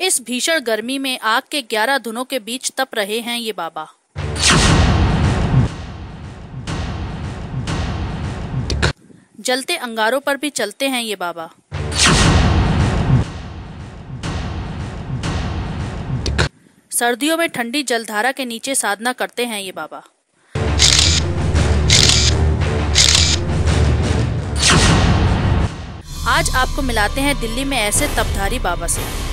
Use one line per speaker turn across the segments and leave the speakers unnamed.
इस भीषण गर्मी में आग के 11 धुनों के बीच तप रहे हैं ये बाबा। जलते अंगारों पर भी चलते हैं ये बाबा। सर्दियों में ठंडी जलधारा के नीचे साधना करते हैं ये बाबा। आज आपको मिलाते हैं दिल्ली में ऐसे तपधारी बाबा से।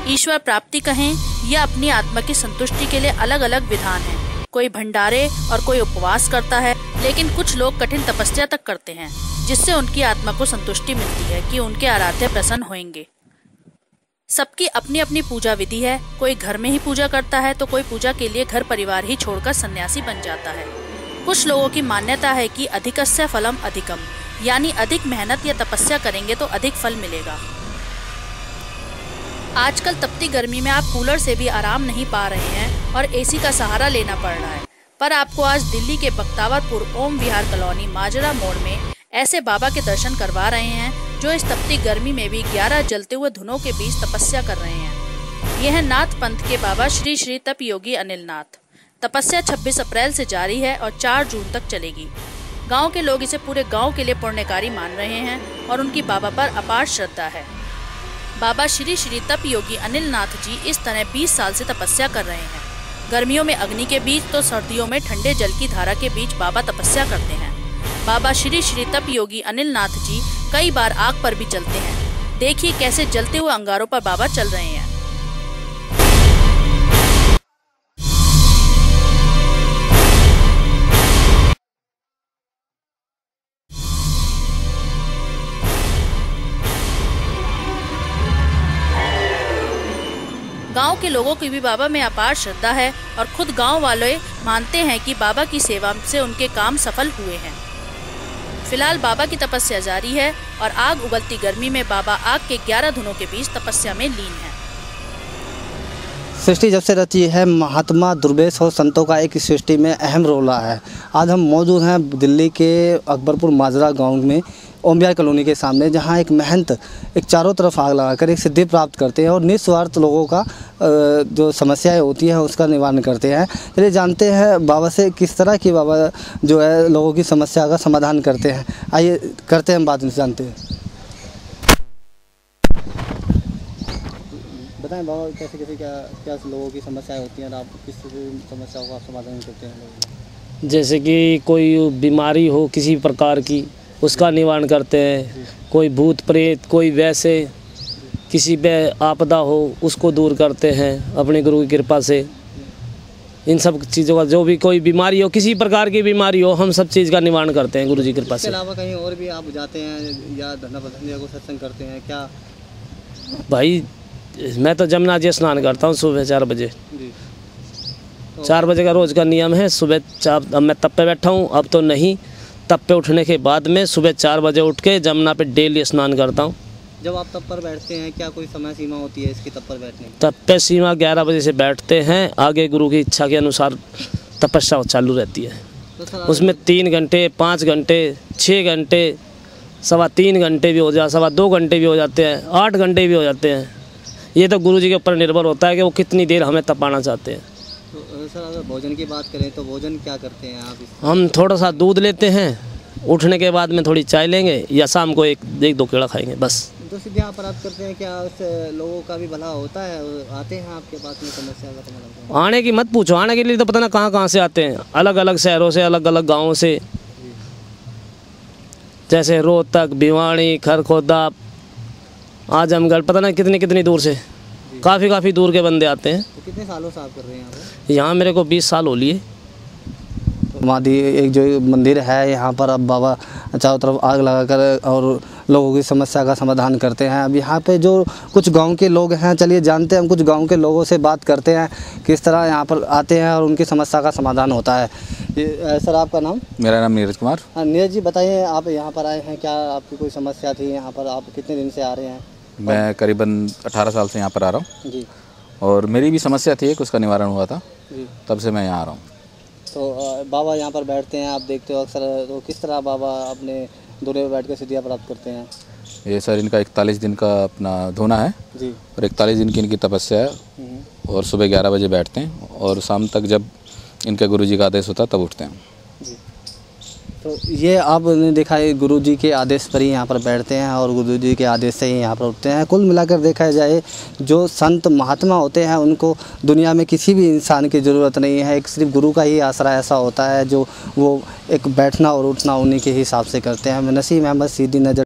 ईश्वर प्राप्ति कहें या अपनी आत्मा की संतुष्टि के लिए अलग अलग विधान हैं। कोई भंडारे और कोई उपवास करता है, लेकिन कुछ लोग कठिन तपस्या तक करते हैं, जिससे उनकी आत्मा को संतुष्टि मिलती है कि उनके आराध्य प्रसन्न होंगे। सबकी अपनी अपनी पूजा विधि है। कोई घर में ही पूजा करता है तो कोई पूजा के लिए घर परिवार ही छोड़कर सन्यासी बन जाता है। कुछ लोगों की मान्यता है कि अधिकस्य फलम अधिकम, यानी अधिक मेहनत या तपस्या करेंगे तो अधिक फल मिलेगा। आजकल तपती गर्मी में आप कूलर से भी आराम नहीं पा रहे हैं और एसी का सहारा लेना पड़ रहा है, पर आपको आज दिल्ली के बख्तावरपुर ओम विहार कॉलोनी माजरा मोड़ में ऐसे बाबा के दर्शन करवा रहे हैं जो इस तपती गर्मी में भी 11 जलते हुए धुनों के बीच तपस्या कर रहे हैं। यह है नाथ पंथ के बाबा श्री श्री तप योगी अनिल नाथ। तपस्या 26 अप्रैल से जारी है और 4 जून तक चलेगी। गांव के लोग इसे पूरे गांव के लिए पुण्यकारी मान रहे हैं और उनकी बाबा पर अपार श्रद्धा है। बाबा श्री श्री तप योगी अनिल नाथ जी इस तरह 20 साल से तपस्या कर रहे हैं। गर्मियों में अग्नि के बीच तो सर्दियों में ठंडे जल की धारा के बीच बाबा तपस्या करते हैं। बाबा श्री श्री तप योगी अनिल नाथ जी कई बार आग पर भी चलते हैं। देखिए कैसे जलते हुए अंगारों पर बाबा चल रहे हैं। गांव के लोगों की भी बाबा में अपार श्रद्धा है और खुद गांव वाले मानते हैं कि बाबा की सेवा से उनके काम सफल हुए हैं। फिलहाल बाबा की तपस्या जारी है और आग उगलती गर्मी में बाबा आग के 11 धुनों के बीच तपस्या में लीन है।
सृष्टि जब से रची है, महात्मा दुर्वेश और संतों का एक सृष्टि में अहम रोल रहा है। आज हम मौजूद हैं दिल्ली के अकबरपुर माजरा गांव में ओम विहार कॉलोनी के सामने, जहां एक महंत एक चारों तरफ आग लगाकर एक सिद्धि प्राप्त करते हैं और निस्वार्थ लोगों का जो समस्याएं होती हैं उसका निवारण करते हैं। चलिए जानते हैं बाबा से किस तरह की बाबा जो है लोगों की समस्या का समाधान करते हैं। आइए करते हैं बात, जानते हैं। बताएं बाबा कैसे कैसे क्या लोगों की समस्याएं होती हैं और आप किस समस्याओं का समाधान करते हैं।
जैसे कि कोई बीमारी हो किसी प्रकार की, उसका निवारण करते हैं। कोई भूत प्रेत, कोई वैसे किसी पे आपदा हो उसको दूर करते हैं अपने गुरु की कृपा से। इन सब चीज़ों का, जो भी कोई बीमारी हो, किसी प्रकार की बीमारी हो, हम सब चीज़ का निवारण करते हैं गुरु जी की कृपा से।
इसके अलावा कहीं और भी आप जाते हैं या धरना प्रदर्शन को सत्संग करते हैं क्या?
भाई मैं तो जमुना जी स्नान करता हूँ सुबह 4 बजे। 4 बजे का रोज़ का नियम है। सुबह 4, अब मैं तब पे बैठा हूँ, अब तो नहीं। तब पे उठने के बाद में सुबह 4 बजे उठ के जमुना पे डेली स्नान करता हूँ।
जब आप तब पर बैठते हैं क्या कोई समय सीमा होती है इसकी तब पर बैठने की?
तब पे सीमा 11 बजे से बैठते हैं। आगे गुरु की इच्छा के अनुसार तपस्या चालू रहती है। तो उसमें 3 घंटे, 5 घंटे, 6 घंटे, 3.25 घंटे भी हो जाते, 2.25 घंटे भी हो जाते हैं, 8 घंटे भी हो जाते हैं। ये तो गुरु जी के ऊपर निर्भर होता है कि वो कितनी देर हमें तपाना चाहते हैं।
तो सर अगर भोजन की बात करें तो भोजन क्या करते हैं आप?
हम थोड़ा सा दूध लेते हैं, उठने के बाद में थोड़ी चाय लेंगे या शाम को एक 2 केला खाएंगे बस।
तो सीधे आप प्राप्त करते हैं क्या? उससे लोगों का भी भला होता है? आते हैं आपके पास में समस्या का?
आने की मत पूछो, आने के लिए तो पता ना कहाँ से आते हैं। अलग अलग शहरों से, अलग अलग गाँवों से, जैसे रोहतक, भिवाड़ी, खरखोदा, आजमगढ़, पता ना कितनी दूर से, काफ़ी दूर के बंदे आते हैं।
तो कितने सालों से आप कर रहे हैं
यहाँ? मेरे को 20 साल हो लिए।
समाधि एक जो मंदिर है यहाँ पर, अब बाबा चारों तरफ आग लगाकर और लोगों की समस्या का समाधान करते हैं। अब यहाँ पे जो कुछ गांव के लोग हैं, चलिए जानते हैं, हम कुछ गांव के लोगों से बात करते हैं किस तरह यहाँ पर आते हैं और उनकी समस्या का समाधान होता है। सर आपका नाम?
मेरा नाम नीरज कुमार।
हाँ नीरज जी, बताइए आप यहाँ पर आए हैं, क्या आपकी कोई समस्या थी यहाँ पर? आप कितने दिन से आ रहे हैं?
मैं करीबन 18 साल से यहाँ पर आ रहा हूँ
जी।
और मेरी भी समस्या थी, उसका निवारण हुआ था जी, तब से मैं यहाँ आ रहा हूँ।
तो बाबा यहाँ पर बैठते हैं, आप देखते हो अक्सर, तो किस तरह बाबा अपने दूरे पर बैठ कर सिद्धियाँ प्राप्त करते हैं?
ये सर इनका 41 दिन का अपना धोना है
जी।
और 41 दिन की इनकी तपस्या है और सुबह 11 बजे बैठते हैं और शाम तक जब इनके गुरुजी का आदेश होता है तब उठते हैं।
तो ये आपने देखा है गुरुजी के आदेश पर ही यहाँ पर बैठते हैं और गुरुजी के आदेश से ही यहाँ पर उठते हैं। कुल मिलाकर देखा जाए जो संत महात्मा होते हैं उनको दुनिया में किसी भी इंसान की ज़रूरत नहीं है, एक सिर्फ गुरु का ही आसरा ऐसा होता है जो वो एक बैठना और उठना उन्हीं के हिसाब से करते हैं। मैं नसीम अहमद, सीधी नज़र।